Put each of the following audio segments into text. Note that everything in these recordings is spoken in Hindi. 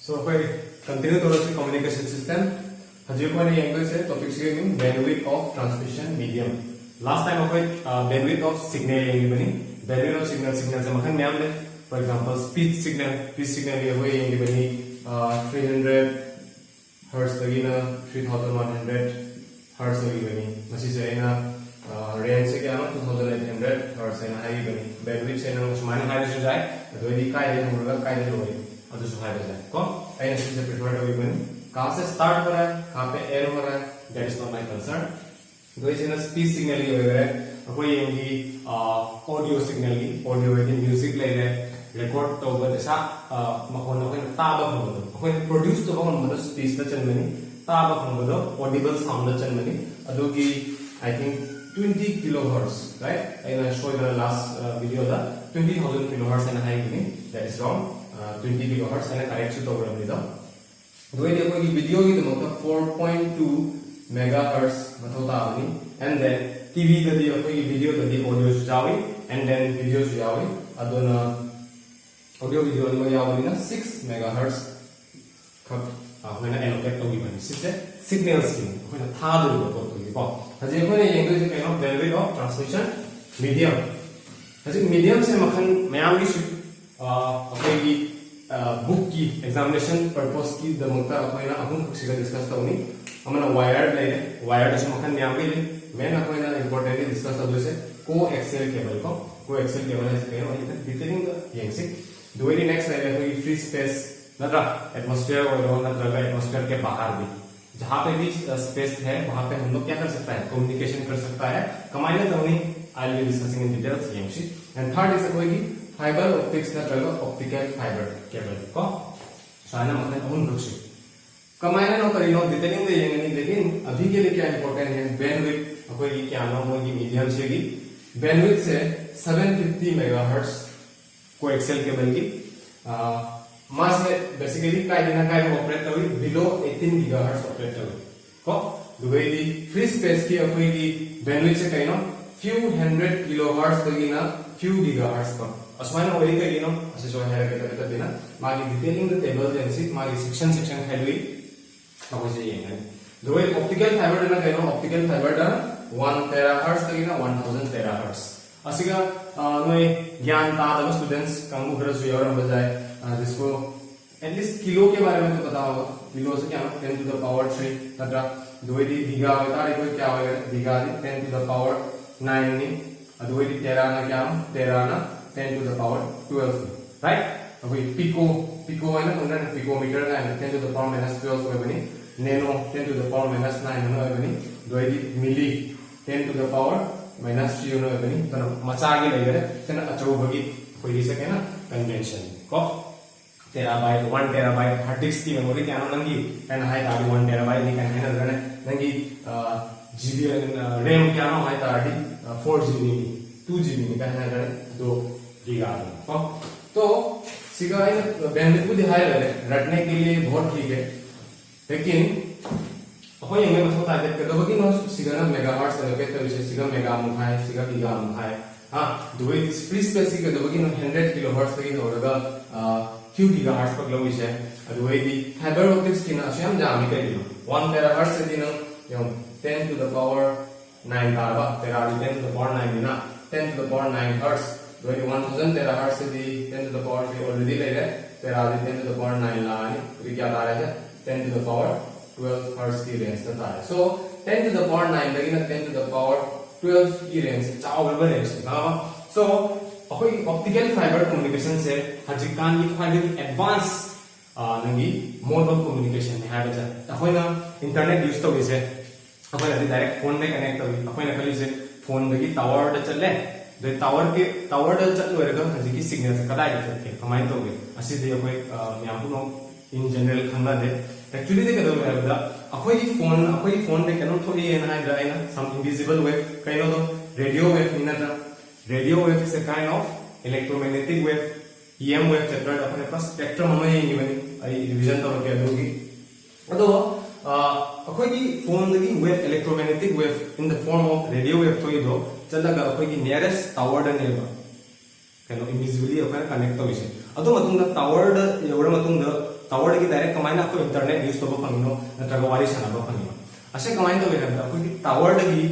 So we continue to the communication system. As you can see, topic is bandwidth of transmission medium. Last time we bandwidth of signal. Bandwidth of signal se makan myam le. For example, speed signal we 300 hertz lagi na 3100 hertz lagi bani. Masih saya na range se kya 2800 hertz na hai bani. Bandwidth se na usmane hai se jai. तो यदि काय है हम लोग काय है लोग अदु सुहाय हो जाए कौन आई एस से प्रेफर टू वन कहां से स्टार्ट हो रहा है कहां पे एंड हो रहा है that is not my concern दो इस स्पीच सिग्नल ही वगैरह कोई ये ऑडियो सिग्नल की ऑडियो है म्यूजिक ले रहे रिकॉर्ड तो बदेसा मखोन कोई ताबा होबो कोई प्रोड्यूस तो कोन मतलब स्पीच द चनमनी ताबा होबो ऑडिबल साउंड द चनमनी अदु की I think 20 kilohertz, right? I showed in the last video that 20,000 kilohertz and high giving. That is wrong. 20 kilohertz and correct to over the way the video is the 4.2 megahertz and then TV the video the audio jawi and then videos jawi adona audio video 6 megahertz when I allocate to given signal scheme when a third report as you can bandwidth of transmission medium as in medium se makan mayam ki apni book ki examination purpose ki the mukta apna ahum kusiga discuss tawni amana wired like wired se makan mayam ki main apna importantly discuss tawse se coaxial cable ko coaxial cable is keno detailing the yengsi do it next like free space नत्रा एटमॉस्फेयर और नत्रा एटमॉस्फेयर के बाहर भी जहां पे भी स्पेस है वहां पे हम लोग क्या कर सकता है कम्युनिकेशन कर सकता है कमाइने तवनी I will discussing in details यमशी एंड थर्ड इज कोई की फाइबर ऑप्टिक्स नत्रा ऑप्टिकल फाइबर केबल को साना मतलब उन रुचि कमाइने नो करिनो डिटेलिंग दे यंगनी लेकिन अभी के लिए क्या इंपॉर्टेंट है बैंडविड्थ कोई की क्या नाम होगी मीडियम से की बैंडविड्थ से 750 मेगाहर्ट्ज कोएक्सियल केबल की मास में बेसिकली काय देना काय ऑपरेट करी बिलो 18 गीगाहर्ट्ज ऑपरेट करी को दुबई दी फ्री स्पेस की अकोई की बैंडविड्थ से कहिनो few hundred kilohertz तगिना few gigahertz पर असमान ओरी कहिनो असे जो है के देना मागी डिटेलिंग द टेबल जेंसी मागी सेक्शन खाइलुई अब जे ये दुबई ऑप्टिकल फाइबर देना कहिनो ऑप्टिकल फाइबर दा 1 टेराहर्ट्ज तगिना 1000 टेराहर्ट्ज असिगा नोय ज्ञान तादब स्टूडेंट्स कांगु खरस योरम बजाय जिसको एटलीस्ट किलो के बारे में तो पता होगा किलो से क्या 10 to the power 3 तथा दुवेदी बीघा होता है कोई क्या होगा बीघा 10 to the power 9 नहीं दुवेदी टेरा ना क्या टेरा ना 10 to the power 12 राइट अब ये पिको है ना उन्हें पिकोमीटर का है 10 to the power minus 12 है बनी nano 10 to the power minus 9 है बनी दुवेदी मिली 10 to the power minus 3 है बनी तो मचागी लगे थे ना अचो बगी कोई इसे क्या ना कन्वेंशन को terabyte 1 terabyte hard disk की मेमोरी क्या ना नंगी एंड हाई तारी 1 terabyte नहीं कहने ना रहने नंगी जीबी रैम क्या ना हाई तारी 4 GB 2 GB नहीं कहने ना रहने 2 गीगा तो सिगाई बैंडविड्थ को दिखाया रहे रटने के लिए बहुत ठीक है लेकिन अकोई ये मतलब ताकत के दो बगी नो सिगा ना मेगाहर्ट्ज एलोकेट कर विषय सिगा मेगा मुखाए सिगा गीगा मुखाए हाँ दुबई फ्री स्पेस की दो बगी नो 100 किलोहर्ट्ज तक ही होगा few gigahertz पर लोग इसे अदुवे दी फाइबर ऑप्टिक्स की ना स्वयं जामी कर दियो 1 टेराहर्ट्ज से दिनो यो 10 to the power 9 तारबा तेरा 10 to the power 9 दिना 10 to the power 9 हर्ट्ज दुवे 1000 टेराहर्ट्ज से दी 10 to the power 3 ऑलरेडी ले रहे तेरा 10 to the power 9 लानी तो क्या आ रहा है 10 to the power 12 हर्ट्ज की रेंज तक आ रहा है सो 10 to the power 9 लेकिन 10 to the power 12 की रेंज चाव बराबर है सो अखोई ऑप्टिकल फाइबर कम्युनिकेशन से हजिकान की खाली एडवांस नंगी मोड ऑफ कम्युनिकेशन है हाबे अखोई ना इंटरनेट यूज तो इसे अखोई ना डायरेक्ट फोन में कनेक्ट करी अखोई ना खाली से फोन दगी टावर द चले द टावर द चल लोरेगा हजिकी सिग्नल से कदाई के कमाइन तो गे असी दे अखोई याम नो इन जनरल खंगा दे एक्चुअली दे कदो है अखोई फोन में कनो थोड़ी है ना है ना सम इनविजिबल वेव कइनो तो रेडियो वेव इनता radio wave is a kind of electromagnetic wave EM wave चक्कर अपने पास स्पेक्ट्रम हमें ये नहीं बनी आई डिवीजन तो क्या होगी अतो अखोई की फोन दगी wave electromagnetic wave in the form of radio wave तो ये दो चलगा अखोई की नियरेस्ट टावर दनेबा कनो इनविजिबली अपन कनेक्ट तो विषय अतो मतुंग द टावर द एवढ मतुंग द टावर की डायरेक्ट कमाइना को इंटरनेट यूज तब फंगिनो नत्रगा वारी सानाबा फंगिनो असे कमाइन तो वेरदा अखोगी टावर की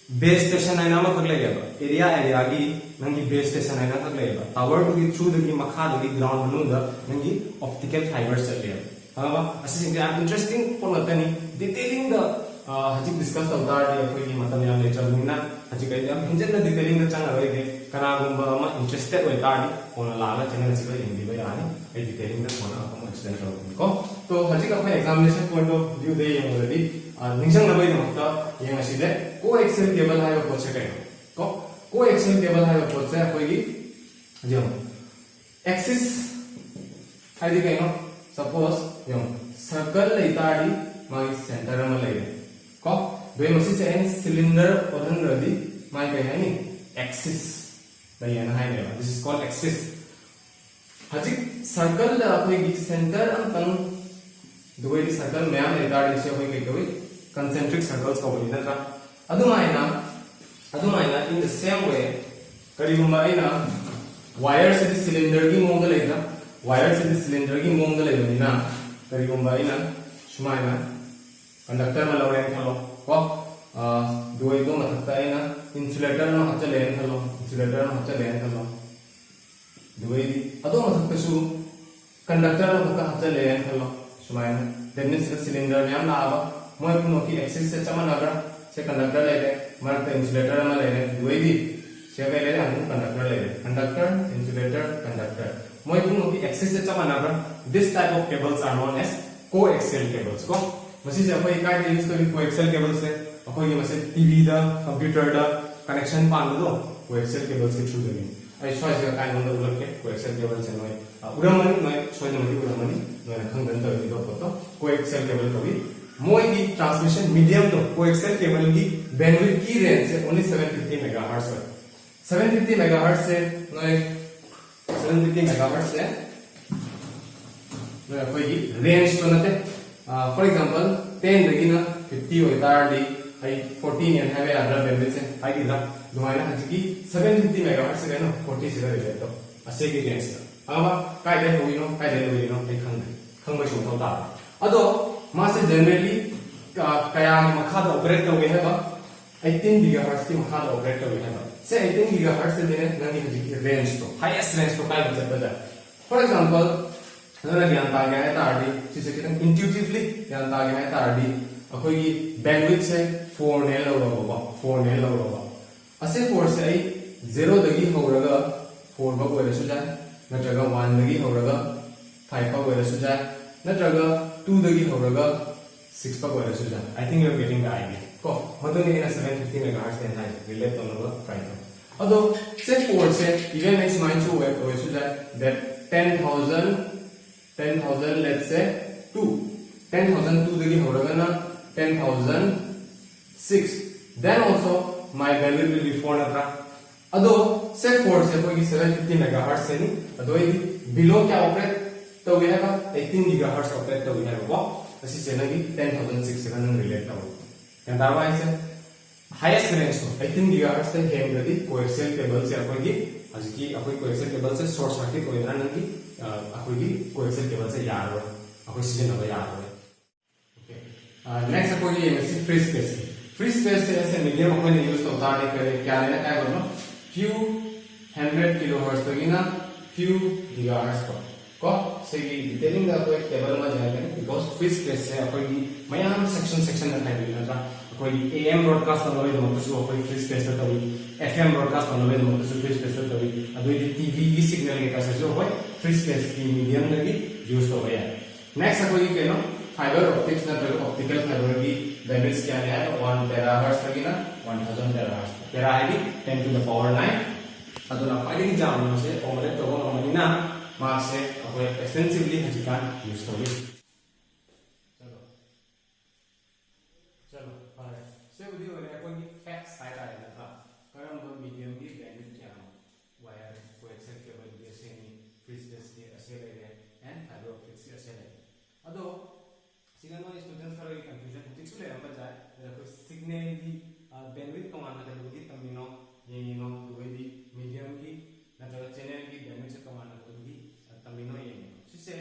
बेस स्टेशन है नाम खक लेगा एरिया की नंगी बेस स्टेशन है ना खक लेगा टावर की थ्रू दगी मखा दगी ग्राउंड मनुंदा नंगी ऑप्टिकल फाइबर्स चल लेगा हाबा असे सिंग याम इंटरेस्टिंग पोनतनी डिटेलिंग द हजिक डिस्कस तौदा दी अखोगी मतम याम लेचर मिना हजिक याम हिंजन डिटेलिंग द चंग रोइगे कनागुंबा अमा इंटरेस्टेड होय ताडी कोन लाला चैनल सिबा यंगदिबा यानी ए डिटेलिंग द कोन अमा एक्सप्लेन करो को तो हजिक अखोई एग्जामिनेशन पॉइंट ऑफ व्यू दे यंगदि निंजंग नबई दमकता यंग असिदे कोएक्सियल केबल हाइबा पोचे कयो कोएक्सियल केबल हाइबा पोचे अखोगी जो एक्सिस हाइदि कयो सपोज यो सर्कल लेताडी मागी सेंटर अमा लेरे को बे मसी से एन सिलेंडर ओधन रदी माई कय है नी एक्सिस दयन हाइने दिस इज कॉल्ड एक्सिस हजिक सर्कल दा अखोगी सेंटर अम तन दुगै सर्कल मैम लेताडी से होई कय concentric circles को बोली नत्रा अदुमाइना इन द सेम वे करीबुमा आइना वायर से सिलेंडर की मोंग लेना वायर से सिलेंडर की मोंग लेना करीबुमा आइना सुमाइना कंडक्टर में लौरे खलो को दुई दो मथकता आइना इंसुलेटर में हच लेन खलो इंसुलेटर में हच लेन खलो दुई अदो मथकता सु कंडक्टर में हच लेन खलो सुमाइना देन सिलेंडर में हम लावा मोय पुनो की एक्सिस से चमन अगर से कंडक्टर ले ले मरते इंसुलेटर में ले ले दुई दी से वे ले हम कंडक्टर ले ले कंडक्टर इंसुलेटर कंडक्टर मोय पुनो की एक्सिस से चमन अगर this type of cables are known as coaxial cables को मसी से अखोई काय यूज करी कोएक्सियल केबल्स से अखोई मसे टीवी दा कंप्यूटर दा कनेक्शन पान दो कोएक्सियल केबल्स के थ्रू दे आई choice का काय नंबर उलट के कोएक्सियल केबल से नोय उरमनी नोय सोय नमनी उरमनी नोय खंगन तो दो फोटो कोएक्सियल केबल को भी मोय की ट्रांसमिशन मीडियम तो कोएक्सियल केबल की बैंडविड्थ की रेंज से ओनली 750 मेगाहर्ट्ज है 750 मेगाहर्ट्ज से नोय 750 मेगाहर्ट्ज से नोय कोई की रेंज तो नते फॉर एग्जांपल 10 दगी ना 50 होय तारडी आई 14 एन हैवे अदर बैंडविड्थ से आई दिला दुमाइना हजकी 750 मेगाहर्ट्ज से ना 40 से ले तो असे की रेंज अब काय दे होइनो काय दे होइनो आई खंग सु तो ता अदो मासे जनरली कया मखा द ऑपरेट तोगे है बा 18 गीगाहर्ट्ज की मखा द ऑपरेट तोगे है बा से 18 गीगाहर्ट्ज से देने नंगी हजकी रेंज तो हाईएस्ट रेंज तो काय बचा फॉर एग्जांपल नना ज्ञान ता गया है तारडी सिसे कितन इंट्यूटिवली ज्ञान ता गया है तारडी अखोई की बैंडविड्थ से 4 ने लौरबा 4 ने लौरबा असे 4 से आई 0 दगी होरगा 4 बा कोइरसु जाय नत्रगा 1 दगी होरगा 5 बा कोइरसु जाय नत्रगा 2 दगी होरगा 6 बा कोइरसु जाय I think you are getting the idea को मदोनी इन 750 मेगाहर्ट्ज के हाई रिलेट तोनगा ट्राई करो अदो से 4 से इवन एक्स माइन टू वे कोइरसु जाय that 10,000 let's say 10,002 degi horaga na 10,006 then also my value will be 400 ado say 4 se koi 750 megahertz se ni ado idi below kya operate to we have 18 gigahertz operate to we have wa asi se na gi 10,600 relate to and otherwise highest range to 18 gigahertz te hem gadi coaxial cable se koi gi aziki akoi coaxial cable se short circuit oidra nangi akoi gi coaxial cable se yaro akoi sijin na yaro next अको ये मेसी फ्री स्पेस से ऐसे मीडियम अपन यूज होता है करे क्या लेना क्या करना few 100 किलोहर्ट्ज तक ना few gigahertz को से की डिटेलिंग का कोई टेबल में जाएगा बिकॉज़ फ्री स्पेस से अपन की मयाम सेक्शन में टाइप लेना कोई AM ब्रॉडकास्ट करने वाले मतलब कोई फ्री स्पेस तो FM ब्रॉडकास्ट करने वाले मतलब फ्री स्पेस तो अभी टीवी सिग्नल के कैसे जो है फ्री स्पेस की मीडियम लगी यूज हो गया नेक्स्ट अको ये कहना फाइबर ऑप्टिक्स ना तो ऑप्टिकल फाइबर की बैंडविड्थ क्या है 1 टेराहर्ट्ज तक ना 1000 टेराहर्ट्ज टेरा है 10 to the power 9 अदुना पाइडिंग जाम से ऑपरेट तो मनिना मार्क से अको एक्सटेंसिवली हजिकान यूज होगी चलो बाय से वीडियो में अको की फैक्ट्स आया है ना करम दो मीडियम की बैंडविड्थ क्या वायर कोएक्सियल केबल की से फ्री स्पेस की ऐसे ले एंड फाइबर ऑप्टिक्स की ऐसे ले अदो सिगन नो स्टूडेंट्स का कोई कंफ्यूजन टिक्स ले हम बजाय कोई सिग्नल की बैंडविड्थ कमाना है तो तमिनो ये नो दुबई मीडियम की ना तो चैनल की बैंडविड्थ से कमाना तो भी तमिनो ये जिससे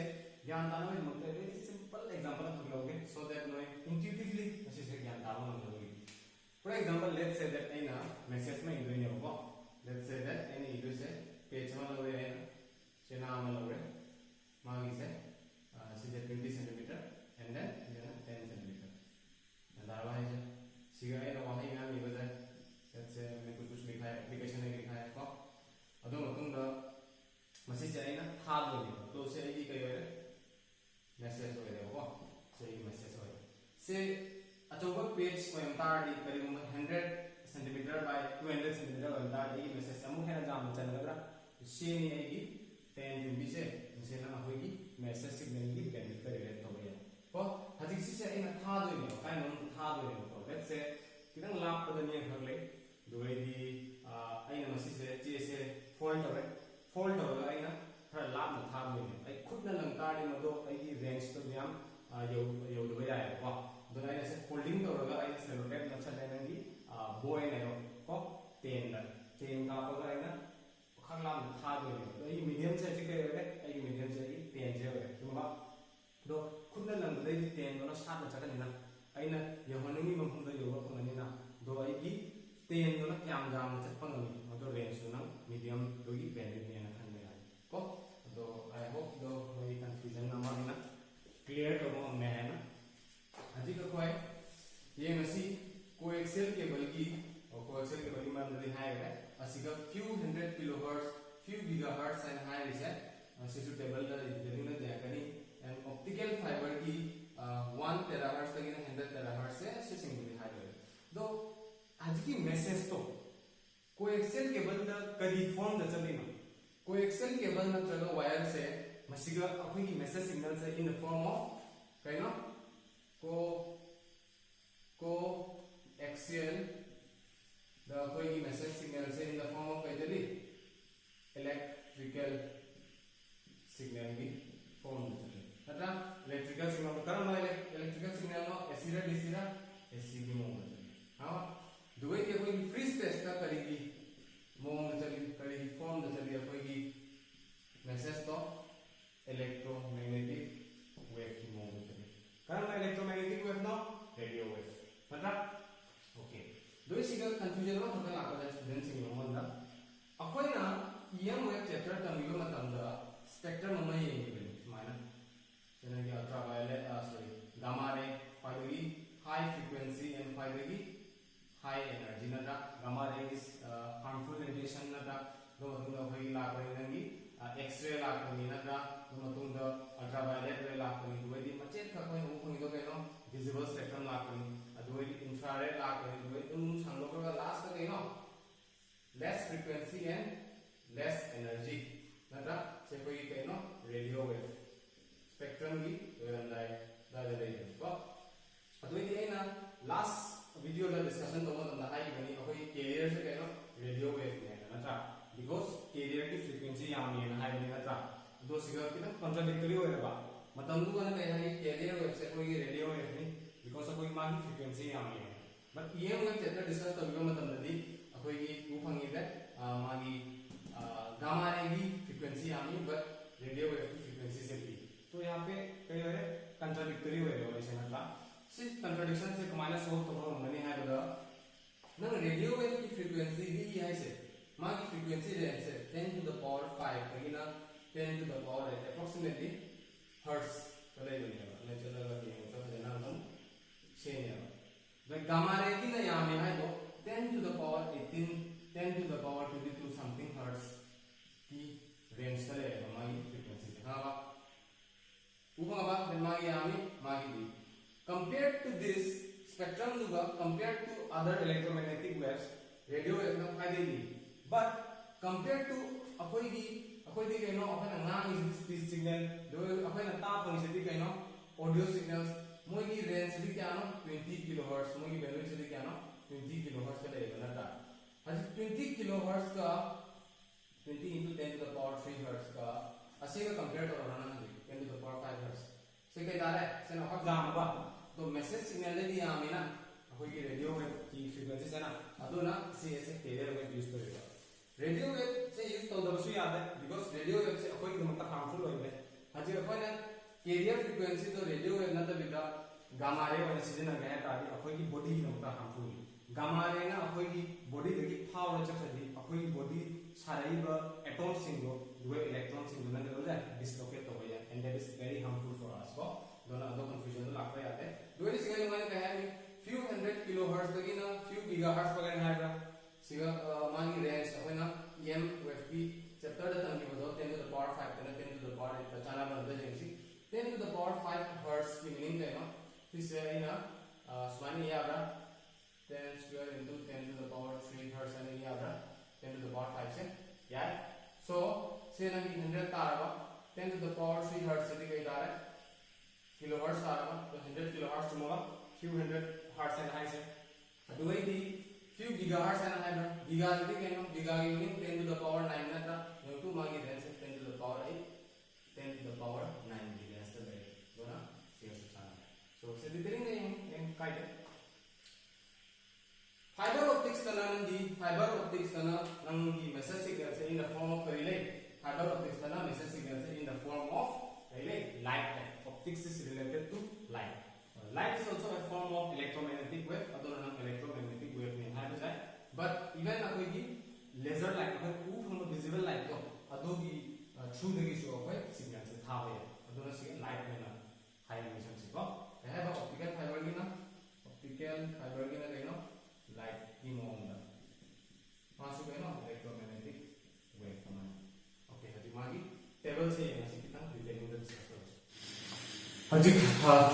ज्ञान ताना में मतलब वेरी सिंपल एग्जांपल हम लोगे सो दैट नो इंट्यूटिवली मसी से ज्ञान ताना हम लोगे for example let's say that एना मैसेज में इदो ने को लेट्स से दैट एनी इदो से पेज में लोगे एना से नाम लोगे मागी से 20 सेंटीमीटर एंड देन 10 सेंटीमीटर दावा है सिगा एना वहां ना मी बजा लेट्स से मैं कुछ लिखा है एप्लीकेशन में लिखा है को अदो मतुंग मसी से आइना था लोगे तो से आई कई होरे मैसेज होरे को से मैसेज होरे से अचोबा पेज को एंटायर दी करीब 100 सेंटीमीटर बाय 200 सेंटीमीटर एंटायर दी मैसेज अमु है जाम चलगरा से नि आई 10 एमबी से से ना होगी मैसेज सिग्नल की बेनिफिट करे तो भैया को हजिक से आइना था दोने काय नो था दोने को लेट्स से किदंग लाप पदनिया खगले दुवेदी आइना मसी से जे से फोल्ड होरे फोल्ड होगा आइना थोड़ा लाभ न था दोने आई खुद न लंताड़ी मदो आई की रेंज तो म्याम यो दुवे आए को दोना आइना से फोल्डिंग तो होगा आइना से रोटेट न चले नंगी बॉय ने को 10 का होगा आइना खर लाभ न था दोने तो आई मीडियम से के होरे आई मीडियम से 10 जे होरे तुम बा दो खुद न लंग दे 10 दोना साथ न चकनी ना आइना यो हनंगी मफुम दो यो को ना दो आई की 10 दोना क्याम जाम चपंगनी मदो रेंज दोना मीडियम दोगी बेनिफिट ने ना को तो आई होप दो कोई कंफ्यूजन ना मारना क्लियर तो वो मैं है ना अजी का कोई ये मसी कोएक्सियल केबल की और कोएक्सियल केबल की मान दी हाई है असिका few hundred kilohertz few gigahertz and high is सिसु टेबल दा देनी ना दिया करी एंड ऑप्टिकल फाइबर की 1 टेराहर्ट्ज तक ना 100 टेराहर्ट्ज से सिसिंग दी हाई है दो आज की मैसेज तो कोएक्सियल केबल दा करी फॉर्म दा चली ना कोएक्सियल केबल नत्रगा वायर से मसिगा अखोई की मैसेज सिग्नल से इन द फॉर्म ऑफ कइनो को एक्सियल द अखोई की मैसेज सिग्नल से इन द फॉर्म ऑफ कइजली इलेक्ट्रिकल सिग्नल की फॉर्म में नत्रा इलेक्ट्रिकल सिग्नल करम इलेक्ट्रिकल सिग्नल नो एसी रा डीसी रा एसी की मोम हां दुवे के कोई फ्री स्पेस का करेगी मोम चली कड़ी फॉर्म द चली कोई की मैसेज तो इलेक्ट्रोमैग्नेटिक वेव की मोम चली कारण इलेक्ट्रोमैग्नेटिक वेव नो रेडियो वेव मतलब ओके दो सिंगल कंफ्यूजन मा थोड़ा लाका स्टूडेंट सिंग मोम दा अखोई ना ईएम वेव चैप्टर तमिगो मतम दा स्पेक्ट्रम मा येंगे माना सेना की अल्ट्रावायलेट सॉरी गामा रे फाइदगी हाई फ्रीक्वेंसी एंड फाइदगी high energy nata gamma ray is harmful radiation nata do matunda hoi la ko nangi x-ray la ko ni nata do matunda ultraviolet ray la ko ni do di machet ka ko no ko ni do no visible spectrum la ko ni do di infrared la ko ni do sanglo ko last ka no less frequency and less energy nata se koi ke no radio wave spectrum gi da radio ko do di na last video ला डिस्कशन तो मतलब ना आई बनी कोई कैरियर से कहना रेडियो वेव ने ना था बिकॉज़ कैरियर की फ्रीक्वेंसी याम ने ना है ना था दो सिगर की ना कॉन्ट्राडिक्टरी हो रहा मतलब तो ना कहना कि कैरियर वेव से कोई रेडियो वेव नहीं बिकॉज़ कोई मान की फ्रीक्वेंसी याम ने बट ये वेव चैप्टर डिस्कस तो बिकॉज़ मतलब नदी कोई की वो फंगी है मागी गामा रे की फ्रीक्वेंसी याम ने बट रेडियो वेव की फ्रीक्वेंसी से भी तो यहां पे कई बार कॉन्ट्राडिक्टरी हो रहा है ऐसे मतलब सिर्फ कंट्राडिक्शन से कमाना सोच तो हम नहीं है बगा ना रेडियो वेव की फ्रीक्वेंसी भी है से मां की फ्रीक्वेंसी रेंज से 10 to the power 5 कहीं ना 10 to the power approximately hertz चले बनेगा ले चला लगा ये मतलब देना हम से है लाइक गामा रे की ना यहां में है तो 10 to the power 18 10 to the power 22 something hertz की रेंज चले मां की फ्रीक्वेंसी से हां बा ऊपर बा मां की यहां में मां की compared to this spectrum duga compared to other electromagnetic waves radio wave na फायदे दी but compared to अकोई दी कहीं अपन ना is signal दो अपन ना ताप नहीं सकती कहीं audio signals मोई की रेंज भी क्या ना 20 किलोहर्ट्ज मोई की बैंडविड्थ भी क्या ना 20 किलोहर्ट्ज का लेगा ना था आज 20 किलोहर्ट्ज का 20 into 10 to the power 3 hertz का ऐसे का कंपेयर करो ना 10 to the power 5 हर्ट्ज से कई दाले से ना अब जाम बा तो मैसेज सिग्नल दे दिया हमें ना कोई की रेडियो वेव की फ्रीक्वेंसी से ना अदो ना सी ऐसे कैरियर वेव यूज करेगा रेडियो वेव से यूज तो दबसु याद है बिकॉज़ रेडियो वेव से कोई मतलब हार्मफुल हो है हाजी अपन carrier frequency तो radio wave ना तो बिता gamma ray वाला सीजन आ गया ताकि अखोई की body की नमता harmful gamma ray ना अखोई की body देखी power चक सदी अखोई की body सारे ही atom सिंगो दो electron सिंगो ना तो जाए dislocate हो गया and that is very harmful for us को दोनों दो confusion तो लागू आते हैं दो ही सिंगल मैंने कहा है few hundred kilohertz तक ही ना few gigahertz वगैरह है ना सिंगल मांगी range अखोई ना EM wave की chapter dah tangki bodo 10 to the power 5 kana 10 to the power chana banada jengsi 10 to the power 5 hertz ki meaning kai no this ina swani yabra 10 square into 10 to the power 3 hertz ani yabra 10 to the power 5 se yeah so se na 100 taraba 10 to the power 3 hertz se kai tare kilohertz taraba to 100 kilohertz tumoga few hundred hertz and high se aduvai di few gigahertz and high giga jadi kai no giga ki meaning 10 to the power 9 na ta to magi range 10 to the power 8 10 to the power 9 gigas the rate dona serious chana so se diterin yang kaide fiber optics kana nangi fiber optics kana nangi message signal se in the form of relay fiber optics kana message signal se in the form of relay light optics is related to light light is also a form of electromagnetic wave adona electromagnetic wave ne hai bajai but even akoi ki laser light अगर ऊप हम visible light तो अदोगी through the issue of signal से था है अदोना से light में ना high emission से को है बा optical fiber की ना कहना light की मोहम्मद मासु कहना electromagnetic wave कमान ओके हजी मागी टेबल से यहाँ से कितना डिटेलिंग कर सकते हो हजी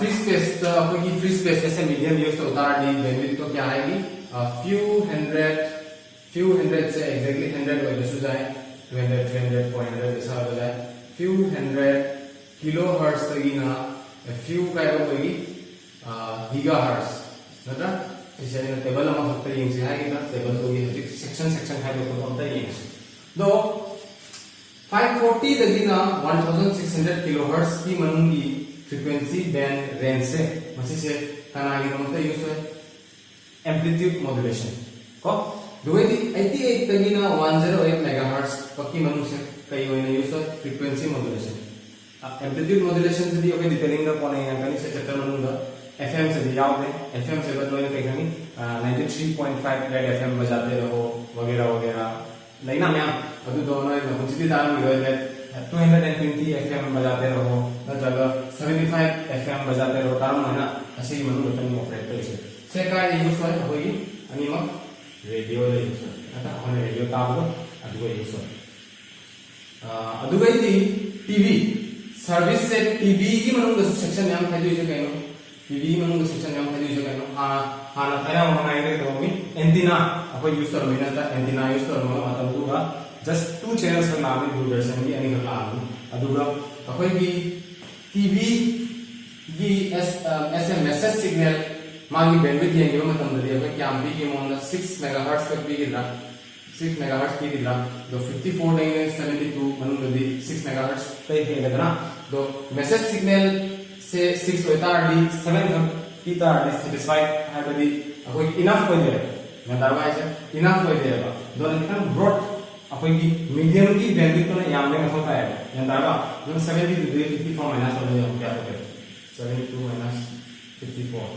free space तो आपको की free space ऐसे medium use तो उतार दी bandwidth तो क्या आएगी few hundred से exactly 100 वैल्यू से जाए 200 300 400 ऐसा हो जाए few hundred kilohertz तक ही ना few का एक होगी gigahertz मतलब इसे ना टेबल हम फक्त ये इंच है कि ना टेबल तो ये सेक्शन है तो हम तय इंच दो 540 तक ही ना 1600 kilohertz की मनूंगी frequency band range से मसी से खाना आगे हम तय यूज़ है amplitude modulation को दुवेदी 88 तक ही ना 108 मेगाहर्ट्ज पक्की मनुष्य कई होने यूज़ है frequency modulation amplitude modulation से भी ओके डिटेलिंग का पॉइंट है कहीं से चक्कर मनूंगा FM से भी याद है FM से बदलो ये कहीं कहीं 93.5 रेड FM बजाते रहो वगैरह वगैरह नहीं ना मैं अब तो दोनों एक कुछ भी तार मिल रहे हैं 220 FM बजाते रहो ना जगह 75 FM बजाते रहो तार महीना ऐसे ही मनू बटन ऑपरेट करेंगे से का यूज़ है होगी अनिमा रेडियो ले यूज़ है ना रेडियो ताबलो अदुगे यूज़ है अदुगे दी टीवी सर्विस से टीवी की मनों का सेक्शन में हम खाई जो कहें टीवी मनों का सेक्शन में हम खाई जो कहें हाँ ना थाया मंगाए थे तो भी एंटीना आपको यूज़ करो मैंने था एंटीना यूज़ करो मतलब मतलब दूँगा just 2 channels का नाम है दूरदर्शन की अनिक लाभ अदुगा आपको की टीवी की ऐसे मैसेज सिग्नल मांगी बैंडविड्थ ये जो मतलब दे दिया क्या हम भी की मोहन 6 मेगाहर्ट्ज तक भी गिरा 6 मेगाहर्ट्ज की गिरा तो 54 नहीं 72 मतलब दी 6 मेगाहर्ट्ज पे ही लगना तो मैसेज सिग्नल से 6 होता है डी 7 की तार डिससेटिस्फाइड है तो दी कोई इनफ कोई दे मैं दरवाज़ है इनफ कोई देगा दोनों कितना ब्रॉड अपन की मीडियम की बैंडविड्थ तो ना यहाँ में होता है मैं दरवाज़ जो 70 to 54 माइनस हो जाए क्या होता है 72 minus 54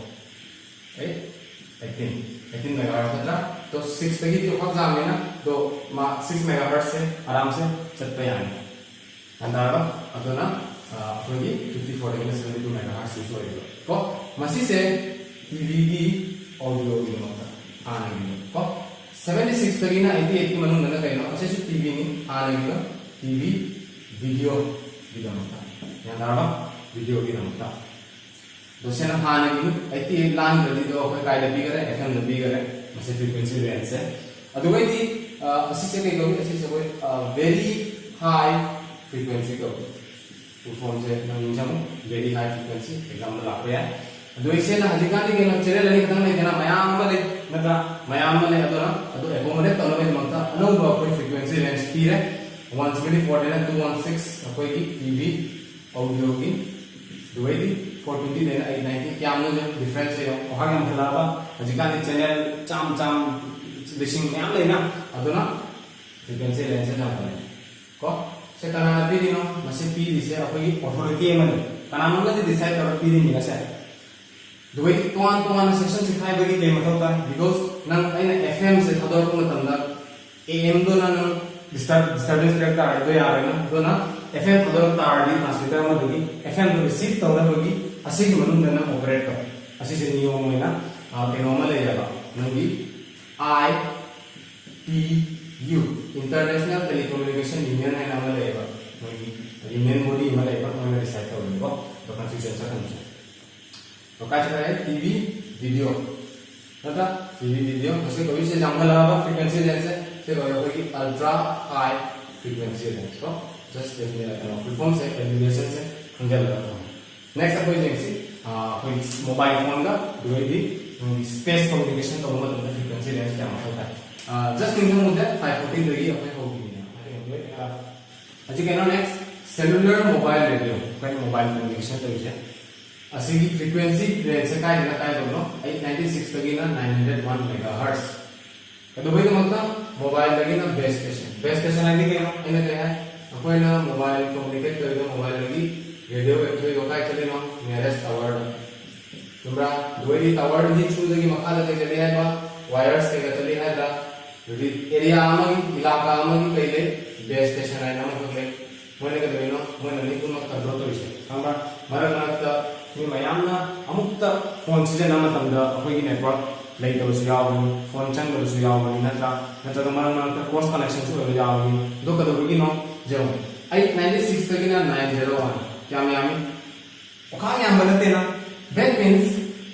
18 मेगाहर्ट्ज था तो 6 तक ही जो फक जामे ना तो 6 मेगाहर्ट्ज से आराम से चलते आने अंदाज़ा अब ना अपनी 54 में 72 मेगाहर्ट्ज यूज़ होएगा तो मसी से टीवी की ऑडियो की मतलब आने की तो 76 तक ही ना 88 की मनुष्य ना कहीं ना अच्छे से टीवी नहीं आने की टीवी वीडियो की मतलब अंदाज़ा वीडियो की मतलब दोस्तों ना हाँ नहीं ऐती एक लाइन कर दी तो कोई काय लबी करे FM लबी करे मसे फ्रीक्वेंसी रेंज से अदुगे दी अच्छी से कहीं कभी अच्छी से कोई वेरी हाई फ्रीक्वेंसी को फॉर्म से ना निजामु वेरी हाई फ्रीक्वेंसी एग्जांपल आप यार अदुगे से ना हजिकानी के ना चैनल नहीं खत्म नहीं करना मयाम वाले अदो एकोमोडेट तो लोग ममता अनोबा कोई फ्रीक्वेंसी रेंज की है 174 है 216 कोई की टीवी ऑडियो की दुबई दी 420 देना 890 क्या मुझे डिफरेंस है वहाँ के मतलब हजिका ने चैनल चाम लिशिंग में आम लेना अदो ना फ्रीक्वेंसी रेंज से जाता है को से करना भी दिनो मसे पी दिसे अपोई ऑथोरिटी है मतलब कनामना दि डिसाइड कर पीरी नि से दुबई तोन सेक्शन से खाइ बगी के मथौता बिकॉज़ नंग आइना एफएम से थदर को मतंदा एएम दो नंग डिस्टर्बेंस करता आदो यारेना दो ना एफएम थदर तारडी ट्रांसमीटर म दुगी एफएम दो रिसीव तौना बगी असिग मनुंग दना ऑपरेट कर असि से नियम होइना केनोमा ले जाबा नंगी ITU इंटरनेशनल टेलीकम्युनिकेशन यूनियन है नाम लेबा नंगी यूनियन बॉडी म लेबा म डिसाइड कर लेबा तो कंफ्यूजन सा कंफ्यूजन तो का है टीवी वीडियो नता टीवी वीडियो जैसे कभी से जंगल लगा फ्रीक्वेंसी रेंज से कहोगे कि अल्ट्रा हाई फ्रीक्वेंसी रेंज को जस्ट देखने लगता है फुल फॉर्म से एब्रिविएशन से समझा लगाता हूं नेक्स्ट कोई जैसे कोई मोबाइल फोन का दुई स्पेस कम्युनिकेशन तो मतलब फ्रीक्वेंसी रेंज क्या होता है जस्ट थिंक मुद्दे 514 लगी अपने होगी अच्छा कहना नेक्स्ट सेलुलर मोबाइल रेडियो कोई मोबाइल कम्युनिकेशन तो है असिगी फ्रीक्वेंसी रेंज से काय देना काय दोनो 896 तगिना 901 मेगाहर्ट्ज कदोबई मतलब मोबाइल लगिना बेस स्टेशन आदि के इन के है अकोइना मोबाइल कम्युनिकेट करिदो मोबाइल लगी रेडियो के जो काय चलेनो नियरेस्ट टावर तुमरा दोई टावर दी छू दगी मखा दे चले है बा वायर्स के चले है दा यदि एरिया अमगी इलाका अमगी कइले बेस स्टेशन आइना मतलब मोने के दोइनो मोने नि कुन खद्रो तो इसे हमरा मरगनात मी मयामना अमुक्ता फोन सिजन मतमदा अखोगी नेटवर्क लेटबसु यावनी फोन चंगबसु यावनी नत्रा मरगनात क्रॉस कनेक्शन सु यावनी दो कदोगी नो जो 896 तगिना 901 क्या मैं आमी ओखा याम बनते ना that means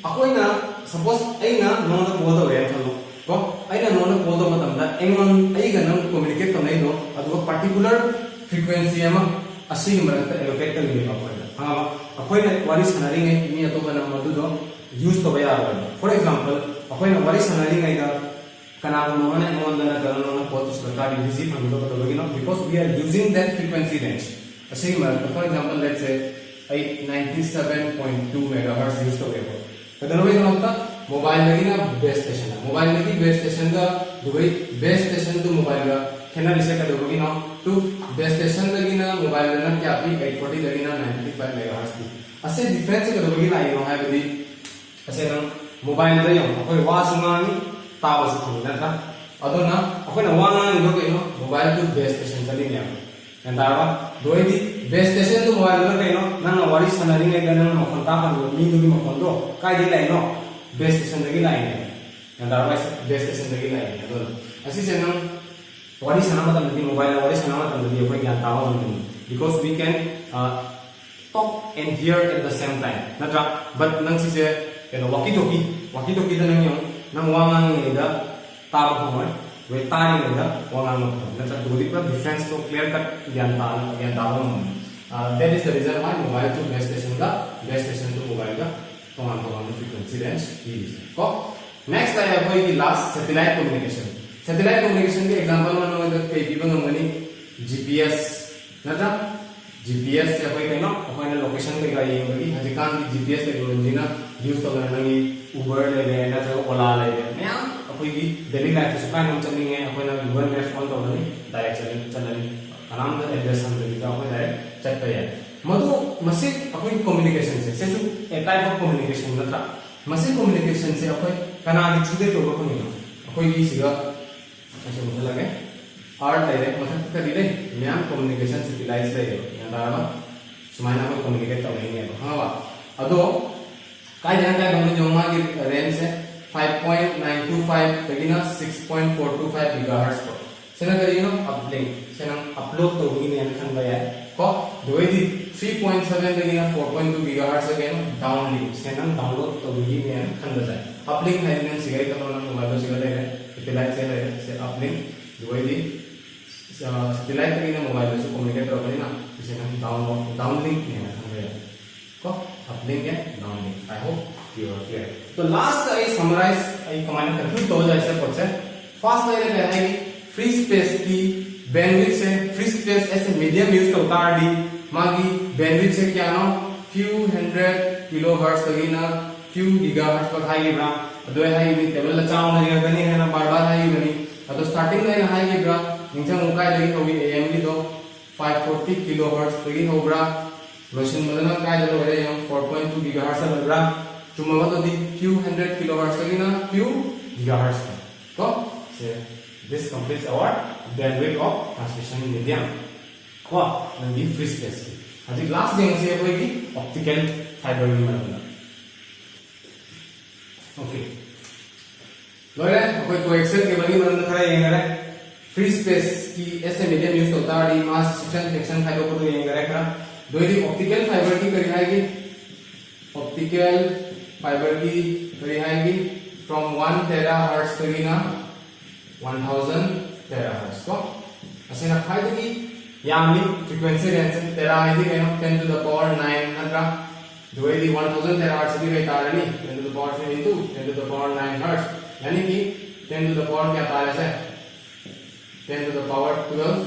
अखोइना suppose अइना Nona call तो रे खलो को अइना नोना कॉल तो मतमदा एंगन अइगा नम कम्युनिकेट करनै दो अदुवा पर्टिकुलर फ्रीक्वेंसी अमा असिग मरत एलोकेट करले अखोइना हां अखोइना वारी सनारिंग मी अतोबा नंबर दो यूज तो बया फॉर एग्जांपल अखोइना वारी सनारिंग आइदा कनागु नोना नोना करनो कॉल तो सरकारी बिजी फंगो तो लगिनो because we are using that frequency range असिग मरत for example let's say 97.2 megahertz use तो वेबो कदनवे नमता मोबाइल लगी ना बेस स्टेशन मोबाइल लगी बेस स्टेशन का दुबई बेस स्टेशन तो मोबाइल का खेना रिसे का दोगी ना तो बेस स्टेशन लगी ना मोबाइल ना क्या भी 840 लगी ना 95 मेगाहर्ट्ज की असे डिफरेंस का दोगी ना यो है बदी असे ना मोबाइल दा यो अखोय वा सुंगानी ताबस खनि ना अदोना अखोय ना वाना नो के नो मोबाइल तो बेस स्टेशन चली ने एंदावा दोई बेस स्टेशन तो मोबाइल ना कइनो ना वारी सनारी ने गन ना मखन ता पन मी दुगी मखन दो काय दे लाइनो बेस स्टेशन लगी लाइन है एंदावा बेस स्टेशन लगी लाइन है तो असी से ना वारी सना मतलब लगी मोबाइल वारी सना मतलब लगी कोई ज्ञान तावा नहीं because we can talk and hear at the same time नत्रा बट नंग से वॉकी टॉकी द नंग यो नंग वांग ने दा तावा होय वे तारी ने दा वांग नत्रा दोदी पर डिफरेंस तो क्लियर कट ज्ञान तावा that is the reason why mobile to base station का base station to mobile का तमाम frequency range is को next है कोई की last satellite communication के example में नोट कई भी बंगमनी GPS नता GPS से कोई कहना कोई ना location पे का ये होगी हजिकान की GPS टेक्नोलॉजी ना यूज तो करना की Uber ले ले ना तो Ola ले ले मैं कोई की daily life से काय हम चलनी है कोई ना Google Maps ऑन तो नहीं डायरेक्ट चलनी आराम से एड्रेस हम दे दिया कोई डायरेक्ट चेक पे है मधु मसिक अखोई कम्युनिकेशन से सेसु ए टाइप ऑफ कम्युनिकेशन नत्रा मसिक कम्युनिकेशन से अखोई कनागी छुदे तो को नहीं अखोई की सिगा ऐसे मतलब लगे आर्ट डायरेक्ट मतलब करी ले म्याम कम्युनिकेशन सैटेलाइट ले यंदावा सुमाइना को कम्युनिकेट तो नहीं है हां वा अदो काय जन काय गमन जोमा की रेंज है 5.925 तगिना 6.425 गीगाहर्ट्ज पर सेना करियो अपलिंक सेना अपलोड तो होगी ने खन बया को दोई 3.7 तगिना 4.2 गीगाहर्ट्ज से गेनो डाउनलिंक सेना डाउनलोड तो होगी ने खन बजा अपलिंक है ने सिगाई तो ना मोबाइल से ले सैटेलाइट से अपलिंक दोई सैटेलाइट तगिना मोबाइल से कम्युनिकेट कर ना सेना डाउनलिंक ने खन बया को अपलिंक है downlink I hope you are clear तो last I summarise I command conclude तो जाए से पछे फर्स्ट लाइन में है फ्री स्पेस की बैंडविड्थ से फ्री स्पेस ऐसे मीडियम यूज तो उतार दी मागी बैंडविड्थ से क्या ना few hundred kilohertz तगिना few gigahertz पर हाई ब्रा दो हाई में टेबल चाव नहीं गनी है ना बार-बार हाई गनी तो स्टार्टिंग लाइन हाई के ब्रा निंचा मुकाय लगी होगी एएमडी तो 540 किलोहर्ट्ज तगी हो ब्रा machine madana kai da lore yo 4.2 gigahertz lora chuma to di few hundred kilohertz lagina few gigahertz ko so this completes our bandwidth of transmission medium ko nangi free space adi last thing se koi ki optical fiber ni manana okay lore koi coaxial cable ni manana khara yengare free space की ऐसे मीडियम यूज होता है डी मास सेक्शन फाइबर को तो ये करे करा दो ही ऑप्टिकल फाइबर की करी है कि ऑप्टिकल फाइबर की करी है कि फ्रॉम 1 टेराहर्ट्ज करी ना 1000 टेराहर्ट्ज को ऐसे ना फाइबर की यामनी फ्रीक्वेंसी रेंज तेरा है कि 10 to the power 9 हंड्रा दो ही 1000 टेराहर्ट्ज की कही तार नहीं 10 to the power 7 into 10 to the power 9 hertz यानी कि 10 to the power क्या तार है 10 to the power 12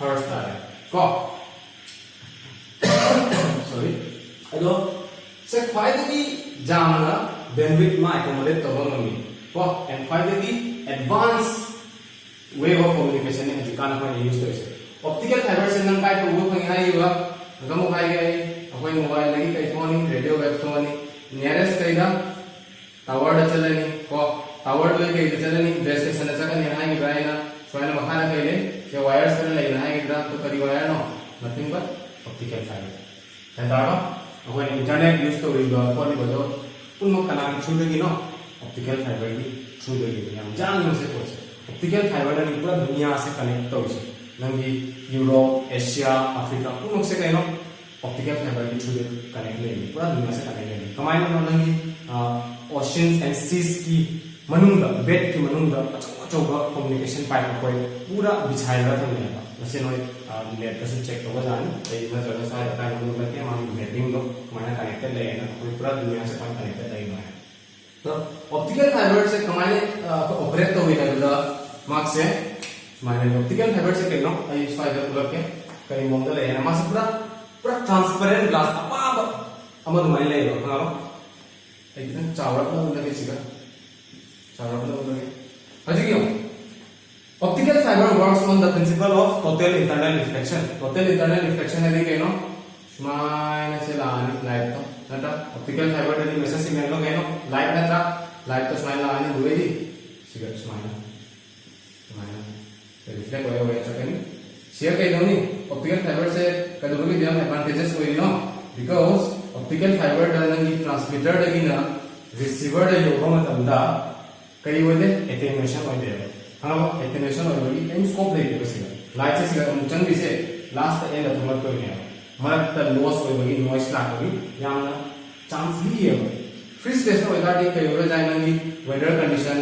hertz तारे को sorry अदो से फाइदगी जामना bandwidth मा accommodate तो बंगमी को and फाइदगी advanced way of communication ने जिकाना को यूज तो इसे optical fiber से नंग काय तो वो पंगी है ये वा गमो काय गए अकोई मोबाइल लगी कई phone radio web phone nearest कई दा टावर चलनी को टावर तो कई चलनी बेस स्टेशन से का यहाँ की ब्राइना सोयना मखाना कहिले के वायर्स कर लेना है इधर तो करी wire no nothing but optical fibre तंदारो अगर इंटरनेट यूज तो रिबा कोनी बदो उन कनेक्ट थ्रू द नो ऑप्टिकल फाइबर की थ्रू द हम जान से कोस ऑप्टिकल फाइबर ने पूरा दुनिया से कनेक्ट तो से नंगी यूरोप एशिया अफ्रीका उन से कहीं नो ऑप्टिकल फाइबर की थ्रू द कनेक्ट ले पूरा दुनिया से कनेक्ट ले कमाई नो नंगी ओशंस एंड सीज की मनुंगा बेड की मनुंगा अचौबा कम्युनिकेशन पाइप कोई पूरा बिछाएगा था मैं वैसे नो नेट पे से चेक होगा जान ए ना जगह सा रहता है हम लोग के हम नेटिंग लो हमारा कनेक्टेड ले ना कोई पूरा दुनिया से कोई कनेक्टेड नहीं है तो ऑप्टिकल फाइबर से कमाने ऑपरेट तो हुई है मार्क से माने ऑप्टिकल फाइबर से कहनो आई फाइबर प्लग के कहीं मोंगल है ना मास पूरा पूरा ट्रांसपेरेंट ग्लास अपा अमद माने ले लो हां एकदम चावड़ा को लगे सिगा चावड़ा को लगे अजी क्यों optical fibre works on the principle of total internal reflection है देखिए नो स्माइल से लाइट तो नटा ऑप्टिकल फाइबर दी मैसेज सिग्नल नो कहनो लाइट नटा लाइट तो स्माइल लाने दुए दी सिगर स्माइल से रिफ्लेक्ट होए सकनी शेयर कई दो नी ऑप्टिकल फाइबर से कदों की बियाम एडवांटेजेस होई नो बिकॉज़ ऑप्टिकल फाइबर डन ट्रांसमीटर दगिना रिसीवर द योगा मतंदा कई वजह एटेन्यूएशन हो जाएगा हाँ एटेन्यूएशन हो जाएगी इन स्कोप दे देगा सिगा लाइट से सिगा मुचंग भी से लास्ट एंड ऑफ मत कोई नहीं मरक त लॉस हो जाएगी नॉइस लाग होगी यहाँ चांस भी है फ्री स्पेस में होता है कई हो जाए नंगी वेदर कंडीशन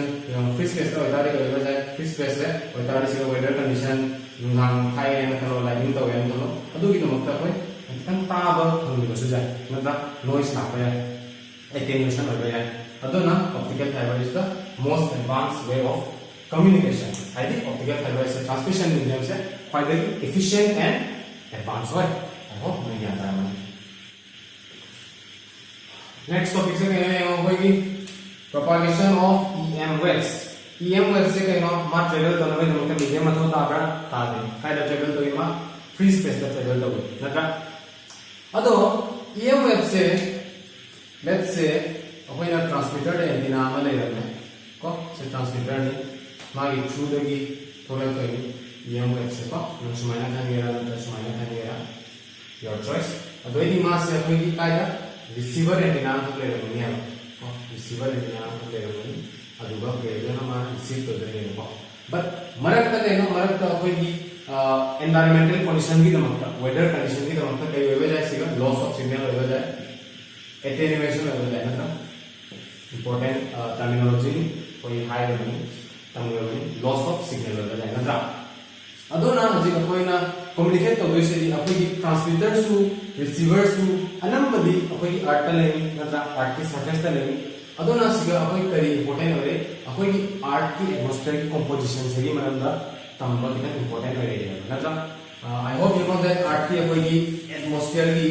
फ्री स्पेस में होता है कई हो जाए फ्री स्पेस है होता है सिगा वेदर कंडीशन नुहांग खाई है ना करो लाइटिंग तो है ना अदु की तो मत कोई एकदम ताब हम भी बस जाए मतलब नॉइस लाग है एटेन्यूएशन हो जाए अदो ना optical fibre is the most advanced way of communication. I think optical fiber is a transmission medium से quite efficient and advanced way. I hope मैं याद आया मुझे. Next topic से कहने होगी propagation of EM waves. EM waves से कहना मार travel तो नवे नमक medium में तो ताकड़ ताकि काय द travel तो इमा free space द travel तो नका. अदो EM wave से let's say अकोई ना transmitter एंटीना में ले रहे हैं को से ट्रांसमीटर ने मागी थ्रू दगी थोड़ा तो EM वेव से को सुमाइना खानेरा ना सुमाइना खानेरा योर चॉइस अदोई मास से कोई की कायदा रिसीवर एंटीना को ले रहे हैं को रिसीवर एंटीना को ले रहे हैं अदुगा के ना मा रिसीव तो दे रहे हैं बट मरक तक है ना मरक तो कोई की एनवायरमेंटल कंडीशन की दमकता वेदर कंडीशन की दमकता कई हो जाए सिगा लॉस ऑफ सिग्नल हो जाए एटेन्यूएशन हो जाए ना important terminology कोई हाई नहीं terminology loss of signal होता है ना अदो ना जी कोई ना communicate तो वैसे ही अपने की transmitter सु receiver सु अनंबदी अपने की art लेनी ना art की surface लेनी अदो ना सिगा अपने करी important हो रहे अपने की art की atmosphere की composition से ही मतलब तंबा कितना important हो रही है ना I hope you know that art की अपने की atmosphere की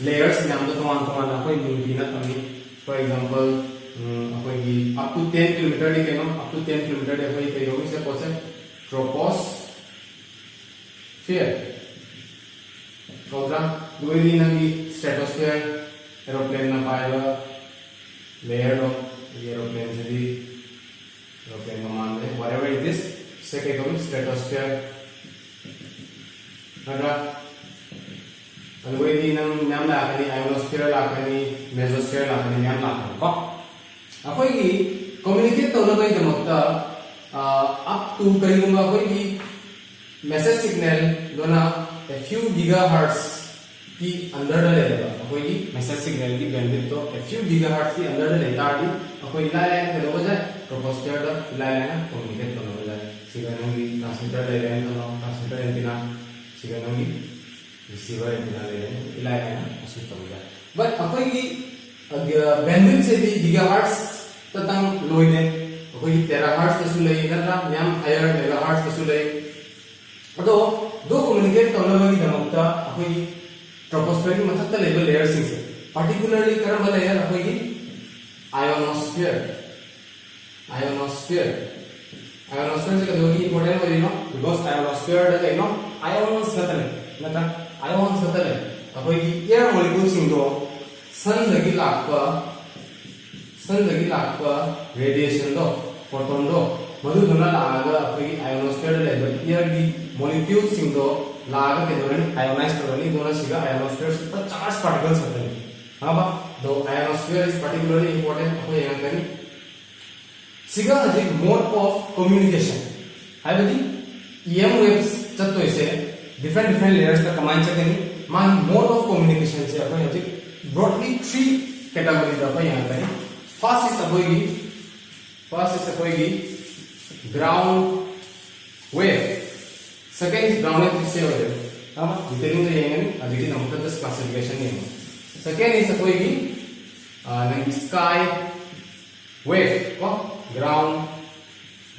layers में हम तो तमाम अपने यूनिटी ना तभी for example अकोई की up to 10 किलोमीटर दी केनो up to 10 किलोमीटर दे अकोई कई होगी से पोसे ट्रोपोस्फियर कोद्रा दुई नंगी स्ट्रेटोस्फीयर एरोप्लेन ना पाएगा लेयर लो एरोप्लेन से भी एरोप्लेन का मान ले whatever it is से क्या करूँ स्ट्रेटोस्फीयर नगा अलगोई नंग नाम लाकनी आयोनोस्फीयर लाकनी मेसोस्फीयर लाकनी नाम लाकनी को अकोई की कम्युनिकेट तो ना भाई दमकता up to करीबन अकोई की मैसेज सिग्नल दोना a few gigahertz की अंदर ले लेगा अकोई की मैसेज सिग्नल की बैंडविड्थ तो a few gigahertz की अंदर ले लेता है अकोई लाइन के लोग जाए ट्रोपोस्फीयर दा लाइन ना कम्युनिकेट तो ना जाए सिग्नल की ट्रांसमीटर ले रहे हैं तो ट्रांसमीटर एंटीना सिग्नल की रिसीवर एंटीना ले रहे हैं लाइन ना उसी तो जाए बट अकोई की बैंडविड्थ से भी gigahertz तक लोइने अकोई टेराहर्ट्ज तक सुले नत्रा मैम हायर मेगाहर्ट्ज तक सुले अदो दो कम्युनिकेट तौनबगी दमकता अकोई ट्रोपोस्फीयर की मथक्ता लेवल लेयर सिंग से पार्टिकुलरली करम लेयर अकोई आयोनोस्फीयर आयोनोस्फीयर आयोनोस्फीयर से कदोगी इंपोर्टेंट हो नो बिकॉज़ आयोनोस्फीयर द नो आयोन्स खतले नता आयोन्स खतले अकोई एयर मॉलिक्यूल सिंग दो सन दगी लाकपा रेडिएशन दो फोटोन दो मधुदुना लागा अकोई आयोनोस्फीयर लेवल एयर की मॉलिक्यूल सिंग दो लागा के दोरनी आयोनाइज करनी दोना सिगा आयोनोस्फीयर से चार्ज पार्टिकल्स होते हैं हां बा दो आयोनोस्फीयर इज पर्टिकुलरली इंपॉर्टेंट अको यहां करी सिगा हजी मोड ऑफ कम्युनिकेशन हाइबदी ईएम वेव्स चत्तो से डिफरेंट लेयर्स का कमांड चकनी मान मोड ऑफ कम्युनिकेशन से अको हजी ब्रॉडली 3 कैटेगरी दा यहां करी फर्स्ट इज अकोई ground wave second is ground wave से हो जाए हां डिटेलिंग ये है अभी की नंबर दस क्लासिफिकेशन है सेकंड इज अकोई नंग स्काई वेव को ground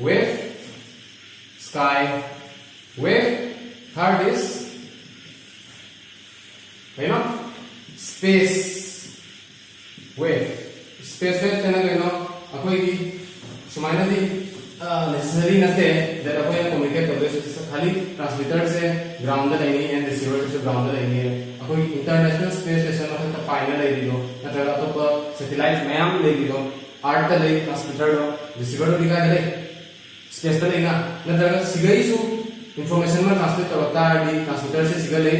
wave sky wave third is you know space wave space wave तना you know अकोई की सुमाइना दी नेसेसरी नते दैट अकोई कम्युनिकेट कर दे खाली ट्रांसमीटर से ग्राउंड लाइन एंड रिसीवर से ग्राउंड लाइन है अकोई इंटरनेशनल स्पेस स्टेशन में तो फाइनल ले दी दो नतरा तो सैटेलाइट मैम ले दी दो आर्ट ले ट्रांसमीटर दो रिसीवर तो दिखा दे स्पेस तो लेना नतरा सिगई सु इंफॉर्मेशन में ट्रांसमिट करता है दी ट्रांसमीटर से सिगले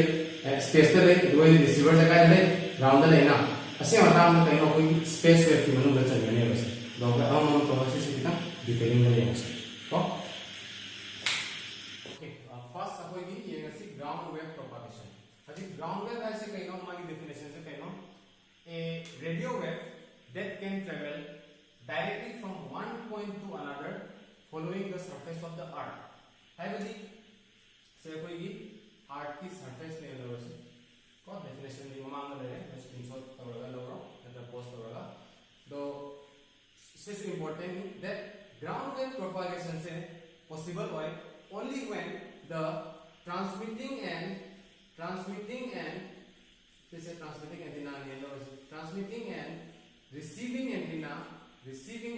स्पेस तो ले दो रिसीवर से का ले ग्राउंड लेना असे मताम में कहीं कोई स्पेस वेव की मनु बचल नहीं है बस donc हम प्रोसेस से कितना डिटेलिंग में लेंगे तो ओके फर्स्ट अकोई ये नसी ग्राउंड वेव प्रोपगेशन अजी ग्राउंड वेव ऐसे कहीं ना हमारी डेफिनेशन से कहीं ना a radio wave that can travel directly from one point to another following the surface of the earth है बजी से कोई अर्थ की सरफेस ले लो से को डेफिनेशन भी मांग ले रहे हैं स्क्रीनशॉट तोड़गा लो रो या पोस्ट तोड़गा तो this is important that ground wave propagation से possible है only when the transmitting and जैसे transmitting antenna ले लो transmitting and receiving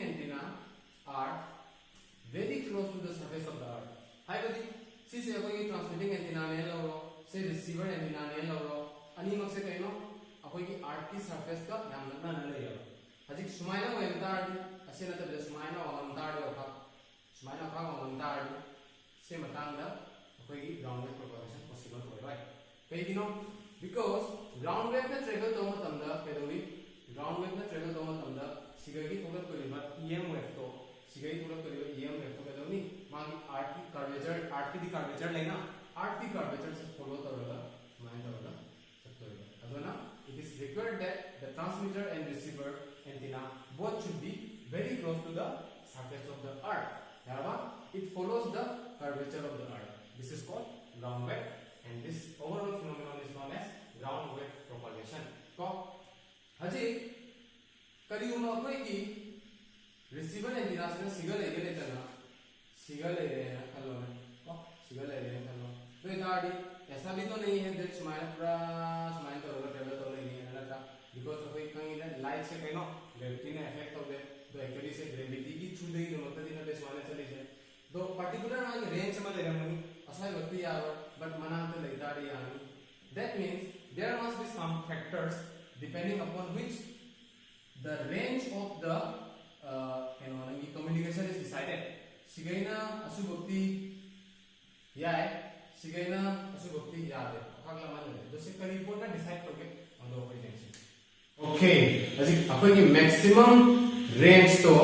antenna are very close to the surface of the earth हाय बदी से कोई transmitting antenna ले लो से receiver antenna ले लो अनि मक से कहिनो अकोई की अर्थ की सरफेस का याम नन्ना न ले यालो हजिक सुमाइना वे अंतार असे न तब सुमाइना व अंतार व खा सुमाइना खा व अंतार से मतांग दा अकोई की ग्राउंड वेव प्रोपगेशन पॉसिबल हो राइट कई दिनो बिकॉज़ ग्राउंड वेव ने ट्रेवल तो मतम दा पेदोवी ग्राउंड वेव ने ट्रेवल तो मतम दा सिगई थोड़ा कोलिबा ईएम वेव तो सिगई थोड़ा कोलिबा ईएम वेव तो पेदोनी मागी अर्थ की कर्वेचर लेना अर्थ की कर्वेचर से फॉलो तोरगा माइन तोरगा Adona, it is required that the transmitter and receiver antenna both should be very close to the surface of the earth. Therefore, it follows the curvature of the earth. This is called ground wave, and this overall phenomenon is known as ground wave propagation. So, हजी करी उमा कोई की receiver antenna से सिग्नल ले लेते ना सिग्नल ले रहे हैं कलो में सिग्नल ले रहे हैं कलो तो इताड़ी ऐसा भी तो नहीं है दैट स्माइल पूरा स्माइल तो होगा ट्रेवल तो नहीं है ना बिकॉज़ कोई कहीं ना लाइट से कहीं ना ग्रेविटी ने इफेक्ट हो गए तो एक्चुअली से ग्रेविटी की थ्रू दे तो मतलब दिन में स्माइल चले जाए तो पर्टिकुलर ना रेंज में ले रहे हैं असल वक्त यार बट मना तो लेता रही यानी that means there must be some factors depending upon which the range of the communication is decided. Sigaina asubukti yai, sigaina asubukti yade. Akagla mane. Dosi kari pona decide toge ando frequency. Okay, asik apoi ki maximum range to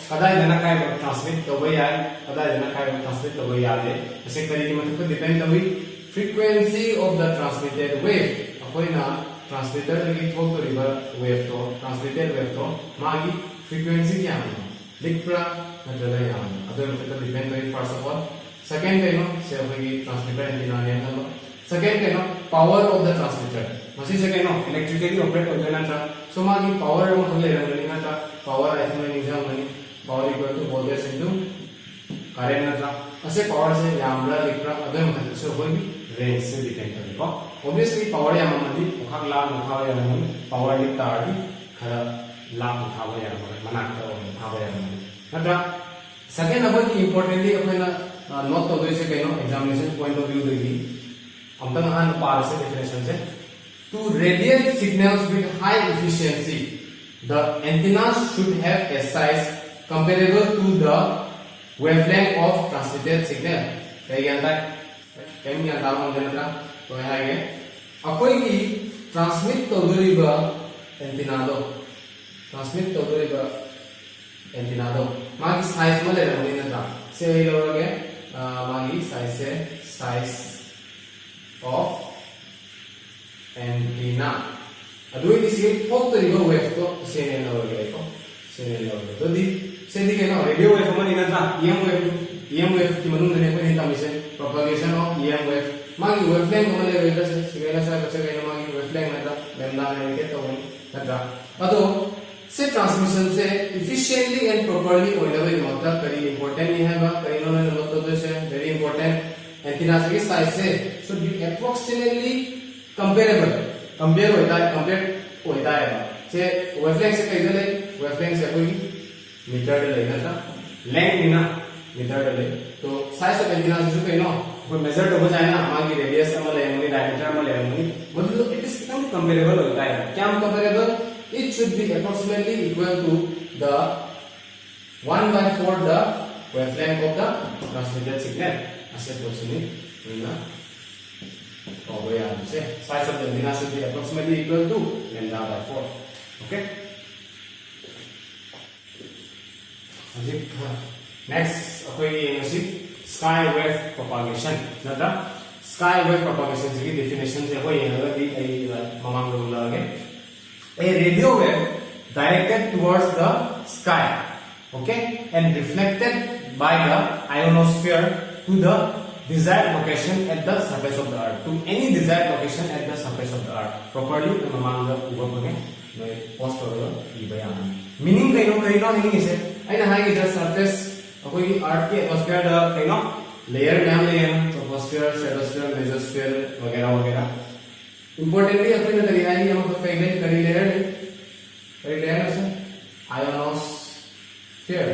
kadai dana kai transmit to bhai yai, kadai dana kai transmit to bhai yade. Asik kari ki matlab depend kari frequency of the transmitted wave. Apoi na transmitter lagi thok to river wave to transmitted wave to magi frequency kya hai? Likra natrala ya. Ado matlab depend kari first of all. Second kai no se apoi transmitter antenna ne halo. Second kai no power of the transmitter. Masi se kai no electrically operate hoga na tra. So magi power mo hole rangani na tra. Power I think exam mani power equal to voltage into current na tra. Ase power se lambda likra ado matlab se hoi range se depend kare. Obviously power ya mandi ukhak la mukhawa ya mani power lik tardi khara la mukhawa ya mani manak ta mukhawa ya mani. Natra second about importantly apna note to do se kai no examination point of view degi amta han par se definition se to radiate signals with high efficiency the antennas should have a size comparable to the wavelength of transmitted signal. Kai ganta kai mi ata mon denatra to hai ge akoi ki transmit to duriba antenna do transmit to duriba antenna do magi size ma le ramani na ta se lo ge magi size se size of antenna adu ini si thok to riba wave to se ne lo ge ko se ne lo ge to di se di ke no radio wave ma ni na ta EM wave ki manung ne ko ni ta mise propagation of EM wave magi wavelength mo le wave se sigana sa kacha kai magi wavelength na ta lambda ne ke to na ta ado se transmission se efficiently and properly oila bai matlab kari important ni hai ba kari no ne matlab to se very important antenna se size se should be approximately comparable compare होता है से wavelength से कई दले wavelength से कोई मीटर ले ना था length ना मीटर ले तो size of antenna से जो कहीं ना कोई measure तो हो जाए ना हमारी radius में ले होंगी diameter में ले होंगी मतलब it is comparable होता है क्या comparable it should be approximately equal to the 1/4 the wavelength of the transmitted signal ऐसे क्वेश्चन है ना over here say size of the antenna should be approximately equal to lambda by 4. Okay, next akoi yengi sky wave propagation nada sky wave propagation ki definition se akoi yenga di ai mamang lo lage a radio wave directed towards the sky, okay, and reflected by the ionosphere to the desired location at the surface of the earth, to any desired location at the surface of the earth properly mamang the uba bane no post or ibayam meaning kaino meaning is aina hai the surface akoi earth ke atmosphere da kaino layer naam layer troposphere stratosphere mesosphere वगैरह वगैरह importantly akoi na tari hai हम तो पहले करी layer से ionosphere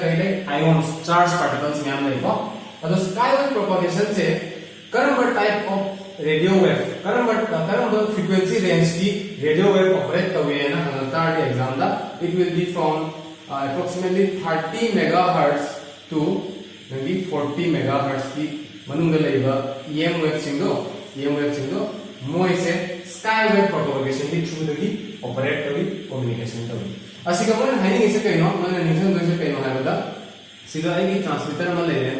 कहिले ions charged particles नाम ले को अदो sky wave propagation से current type of radio wave current frequency range की radio wave operate कर हुए है ना third exam दा it will be from approximately 30 megahertz to maybe 40 megahertz की मनुंग लेबा EM wave सिंगो मोय से sky wave propagation की through दी operate करी communication करी असिका मन हाइनिंग इसे कहिनो मन निसन दोसे कहिनो है बता सिगा आई की ट्रांसमीटर मन ले रहे हैं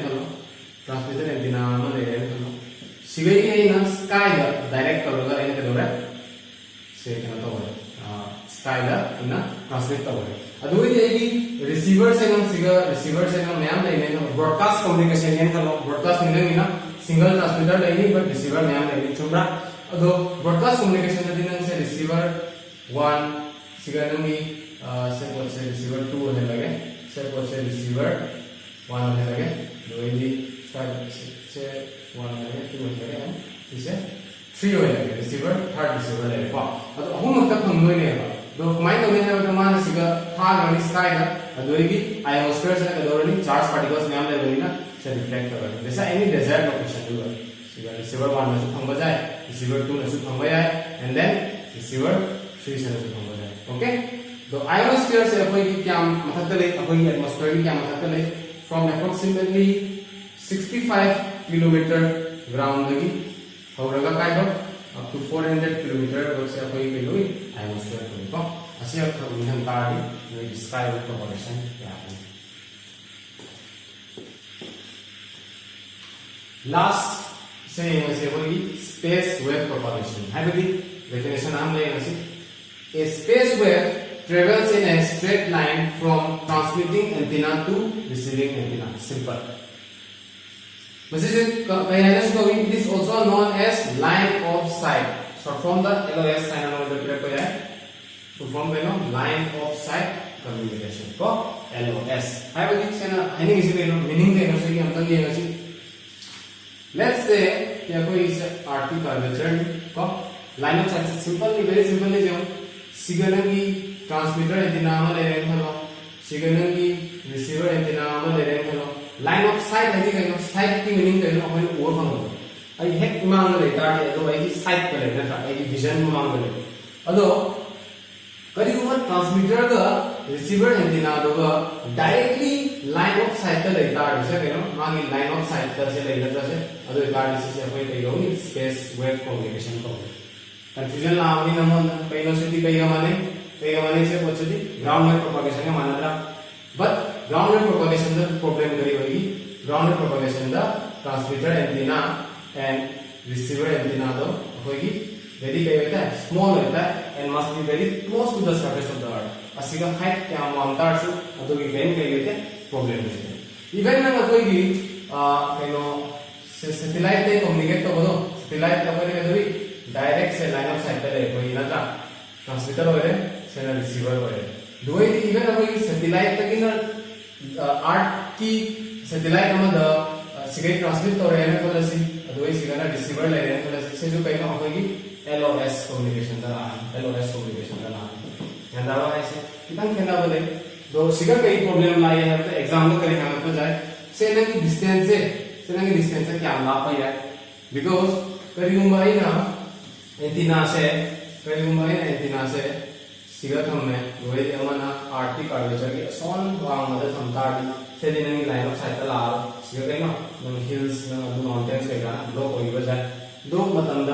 transmitter antenna में ले रहे हैं सिगे ये ना sky दा direct करोगा इन के द्वारा से क्या तो है sky दा इना transmit तो है अदो ये की receiver से हम मैम ले लेना broadcast communication यानी तो broadcast नहीं ना single transmitter नहीं but receiver मैम ले लेना चुम्बरा अदो broadcast communication ना दिन से receiver 1 सिगा नमी से receiver 2 होने लगे से receiver 1 होने लगे दो ये से 1 होने लगे 2 होने लगे इसे 3 होने लगे receiver third receiver ले पा अब हम तक हम लोग नहीं है दो माइंड होने है तो मान सिगा था गाड़ी स्काई ना दो ये भी ionosphere से कदोरनी चार्ज पार्टिकल्स नाम ले बोली ना से रिफ्लेक्ट कर जैसा एनी डेजर्ट लोकेशन जो सिगा receiver 1 में से हम बजाए receiver 2 nasu thamba yai, and then receiver 3 nasu thamba yai. Okay, the ionosphere se apoi ki kya mathak le, apoi atmosphere ki kya mathak le, from approximately 65 kilometer ground lagi horaga kai do up to 400 kilometer se apoi ki loi ionosphere ko asia tham tari no sky propagation ya. Last say space wave propagation. Habiti definition am le nasi. A space wave travels in a straight line from transmitting antenna to receiving antenna. Simple. Message it is also known as line of sight. Short form the LOS sign on the paper. Full form line of sight communication. Ko LOS. Habiti meaning let's say क्या कोई इस RT कर्वेचर को line of site simple very simple ले जाऊं सिग्नल की ट्रांसमीटर एंटीना में ले रहे हैं सिग्नल की रिसीवर एंटीना में ले रहे हैं लाइन ऑफ साइट है कि साइट की मीनिंग कहना अपन और मांगो आई हेक मांग ले ताकि तो भाई की साइट पे लेना था आई विजन में मांग ले अदो करी वो ट्रांसमीटर का रिसीवर एंटीना दो डायरेक्टली लाइन ऑफ साइट का लेता है जैसे कहना मांगी लाइन ऑफ साइट का से लेना था से अदो कार्ड से कोई कही होगी स्पेस वेव कम्युनिकेशन को कंफ्यूजन ना आवी नमो कई नो सिटी कई माने से पछती ग्राउंड वेव प्रोपगेशन के माने था but ground wave propagation the problem करी होगी ground wave propagation the transmitter antenna and receiver antenna दो होगी very small and must be very close to the surface of the earth. Asiga height kya amount arsu adogi gain kayete problem is. Even na adogi satellite te communicate to bodo satellite ta pare adogi direct se line of sight le koi na ta transmitter hoye se na receiver hoye. Doi even adogi satellite ta kina art ki satellite amada sigai transmit to rahe na to si adogi siga na receiver le rahe to se jo kai na hogi LOS communication का नाम यहाँ दावा ऐसे कितना कहना बोले दो सिगा कई प्रॉब्लम लाई है तो एग्जाम में करेंगे हम तो जाए से ना की डिस्टेंस से क्या लाभ पाया बिकॉज करी मुंबई ना एंटीना से सिगा थम में वही अमना आरटी कर्वेचर के सोन वांग मदद हम ताड़ी से दिन में लाइन ऑफ साइट ला सिगा कहीं ना हिल्स ना माउंटेन्स वगैरह लो कोई वजह दो मतलब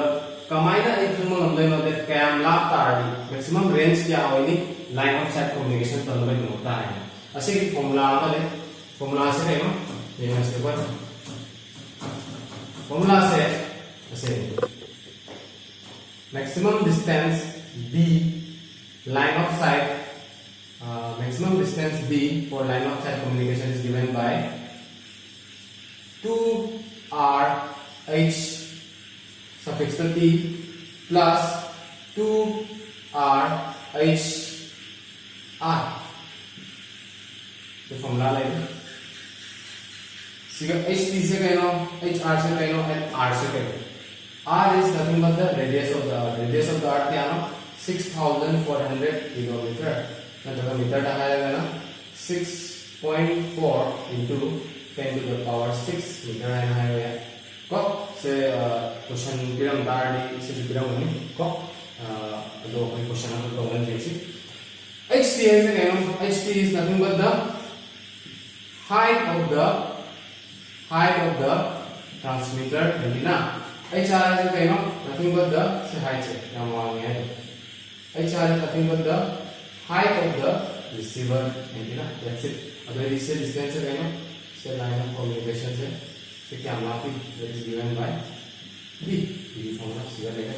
कमाइना एक फिल्म नंबर में कैम लाभ ताड़ी मैक्सिमम रेंज क्या होगी लाइन ऑफ साइट कम्युनिकेशन तंत्र में होता है ऐसे की फॉर्मूला से कहीं ये ऐसे पर फॉर्मूला से ऐसे maximum distance b line of site maximum distance b for line of site communication is given by 2r/h suffix to t plus 2r/h r. तो फॉर्मूला लाइक सिर्फ h t से कहना h r से कहना and r से कहना r is nothing but the radius of the earth क्या ना 6400 किलोमीटर मतलब मीटर डाला ना 6.4 into 10 to the power 6 metre है को से क्वेश्चन पिरम दाड़ी से पिरम नहीं को दो कोई क्वेश्चन हम लोग लेंगे इसी HT is HT is nothing but the height of the transmitter antenna. HR is nothing but the height से क्या मालूम है HR is nothing but the height of the receiver antenna. That's it. अगर इससे distance से से line of communication से क्या मापी that is given by b formula सीधा लेगा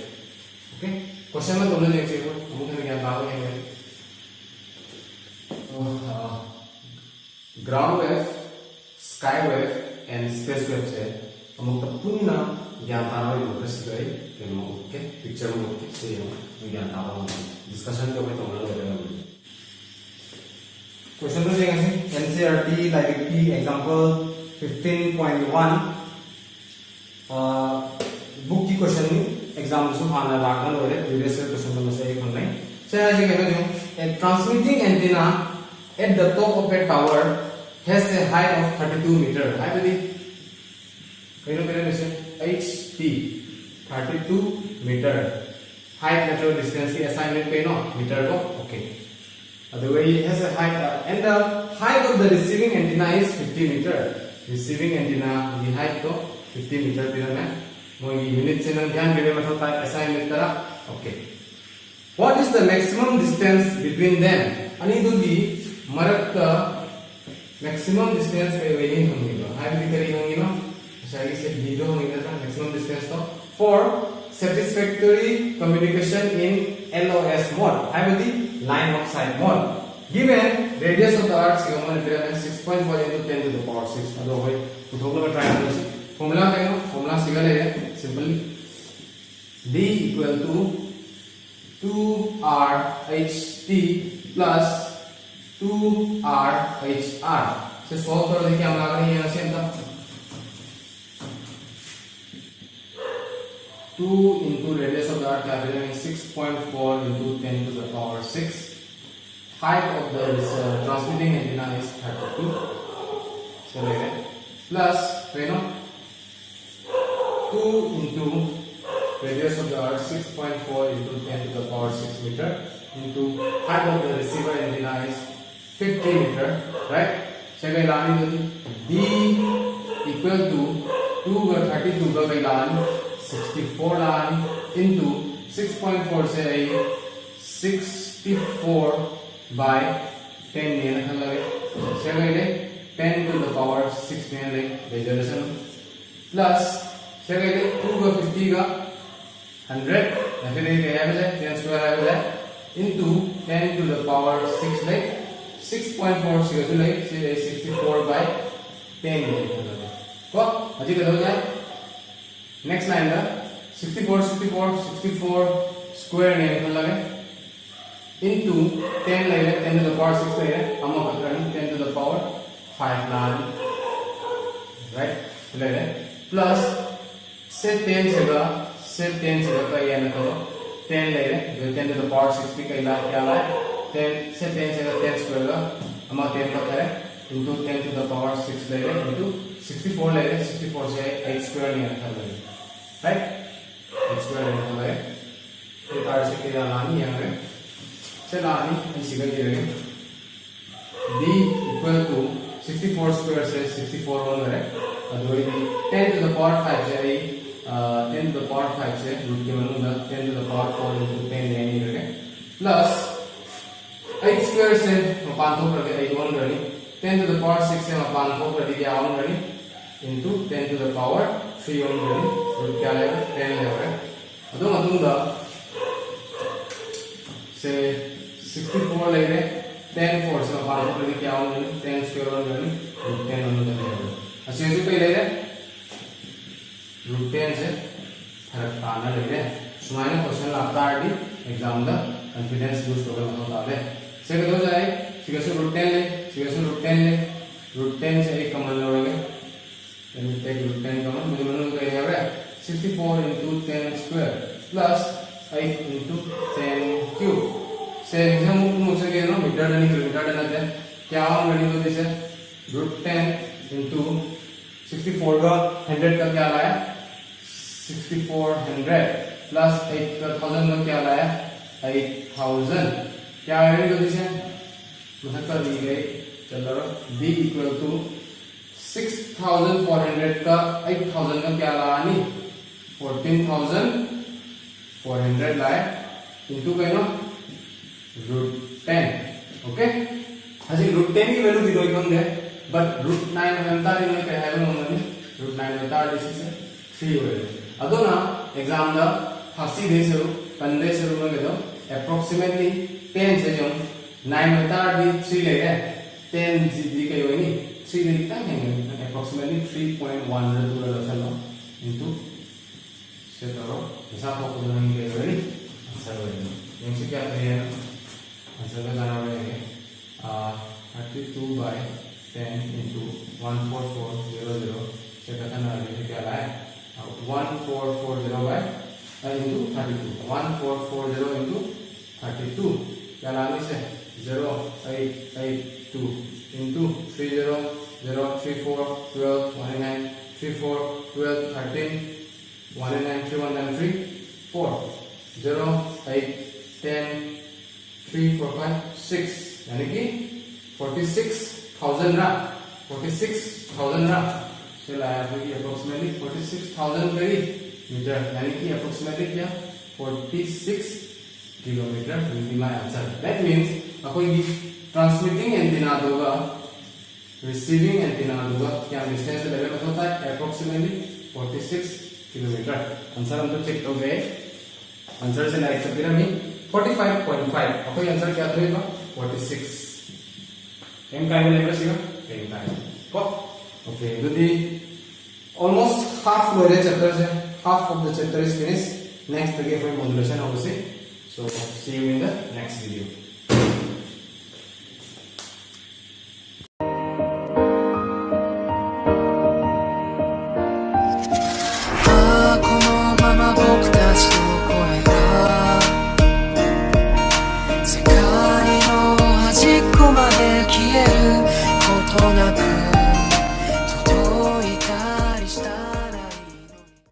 ओके क्वेश्चन में तुमने देख लिया हम तुम्हें क्या बात है ground wave sky wave and space wave से हम तब पुनः ज्ञान तारा में फोकस करें कि हम ओके पिक्चर में ओके से हम ज्ञान तारा में डिस्कशन के ऊपर तुमने लोग क्वेश्चन तो देखेंगे NCERT लाइब्रेरी एग्जांपल 15.1 बुक की क्वेश्चन एग्जाम से हाना लागन हो रहे प्रीवियस ईयर क्वेश्चन में से एक हमने चलिए आज कहते हैं a transmitting antenna at the top of a tower has a height of 32 meter है बड़ी कहीं ना कहीं से HT 32 meter height natural distance की assignment पे नो मीटर को ओके अदुगा ये has a height and the height of the receiving antenna is 50 meter receiving antenna the height तो 50 meter पे ना मोई unit से नंग ध्यान देने मतलब ता assignment करा okay what is the maximum distance between them अनि दुगी मरक का maximum distance पे वेनी होंगी लो height भी करी होंगी लो शायद इसे वीडियो होंगी ना maximum distance तो for satisfactory communication in LOS mode हाइबदी line of sight mode given radius of the earth सिगम ने तेरा 6.4 into 10 to the power 6 अदो होय उठोगलो में ट्राई करो फॉर्मूला क्या है फॉर्मूला सिगा ले simply d equal to 2rht plus 2rhr से सॉल्व कर देखिए हम लगा रहे हैं यहाँ से हम 2 into radius of the earth capital is 6.4 into 10 to the power 6 height of the transmitting antenna is 32 so plus you know 2 into radius of the earth 6.4 into 10 to the power 6 meter into height of the receiver antenna is 50 meter right second line d equal to 2 का 32 का line 64 line into 6.4 से 64 by 10 ने रखा लगे सेकंड 10 to the power 6 में ले रेजोल्यूशन प्लस सेकंड 2 का 50 का 100 फिर ये क्या है 10 स्क्वायर है बजाय into 10 to the power 6 ले 6.4 से ले 64 by 10 ले तो अजी क्या हो जाए नेक्स्ट लाइन का 64 स्क्वायर ने रखा लगे into 10 ले 10 to the power 6 ले हम अपना 10 to the power 5 लान राइट ले प्लस से 10 से का ये ना करो 10 ले 10 to the power 6 भी कई लाख क्या लाए 10 से 10 स्क्वायर का हम 10 का करें into 10 to the power 6 ले into 64 ले 64 से 8 स्क्वायर नहीं रखा लगे राइट 8 स्क्वायर नहीं रखा लगे ये तार से क्या लानी यहाँ पे से लानी इसी का ये रहे d equal to 64 स्क्वायर से 64 वन रहे अदोई 10 to the power 5 से 10 to the power 5 से रूट के मनुदा 10 to the power 4 into 10 यानी रहे प्लस 8 स्क्वायर से मपान थोक रहे 8 वन रहे 10 to the power 6 से मपान थोक रहे क्या वन रहे into 10 to the power 3 one रहे रूट क्या लेगा 10 लेगा अदो मतुंगा से 64 ले रहे 10 4 से मपान थोक रहे क्या वन रहे 10 स्क्वायर वन रहे रूट 10 वन रहे असेंजु पे ले रहे रूट 10 से फर्क आना ले रहे सुमाइना क्वेश्चन आता आरडी एग्जाम दा कॉन्फिडेंस बूस्ट होगा मतलब आते से क्या हो जाए सिगेशन रूट 10 ले रूट 10 से एक कॉमन लोगे then we take root 10 common मुझे मालूम है क्या है 64 into 10 square plus 8 into 10 cube से एग्जाम मुझे क्या ना मीटर डनी किलोमीटर डना है क्या हम गणित होती है root 10 into 64 का 100 का क्या लाया 6400 plus 8 का 1000 का क्या लाया 8000 क्या गणित होती है मतलब कर दी गई चलो d equal to 6400 का 8000 का क्या लानी 14400 लाए इनटू कहना रूट 10 ओके अजी रूट 10 की वैल्यू दिदो इकोन दे बट रूट 9 अंतर इने के है नो मन रूट 9 अंतर दिस इज 3 होय अदो ना एग्जाम दा हसी दे से पंदे से रूम में दो अप्रोक्सीमेटली 10 से जो 9 अंतर दी 3 ले है 10 दी के होय नी 3 लिखता है approximately 3.1 resolution into से करो ऐसा तो कुछ नहीं के रेडी आंसर होगा ये से क्या है आंसर का जाना है 32 by 10 into 14400 से कहना है क्या है 1440 by into 32 1440 into 32 क्या लाने से 0882 into 30 0 34 12 29 34 12 13 1 and 9 3 1 9 3 4 0 8 10 3 4 5 6 यानी कि 46,000 रा 46,000 रा चला आया फिर अप्रोक्सीमेटली 46,000 मीटर यानी कि अप्रोक्सीमेटली क्या 46 kilometre will be my answer. That means अकोई ट्रांसमिटिंग एंटीना होगा रिसीविंग एंटीना होगा क्या डिस्टेंस लेवल पता होता है अप्रोक्सीमेटली 46 किलोमीटर. आंसर हम तो चेक हो गए. आंसर से लाइक करते रही 45.5 अकोई आंसर क्या होगा 46 एम काय में लेकर सीगा एम काय को ओके यदि almost half लोरे चैप्टर से half of the chapter is finished. Next again for modulation obviously. So see you in the next video. "世界の端っこまで消えることなく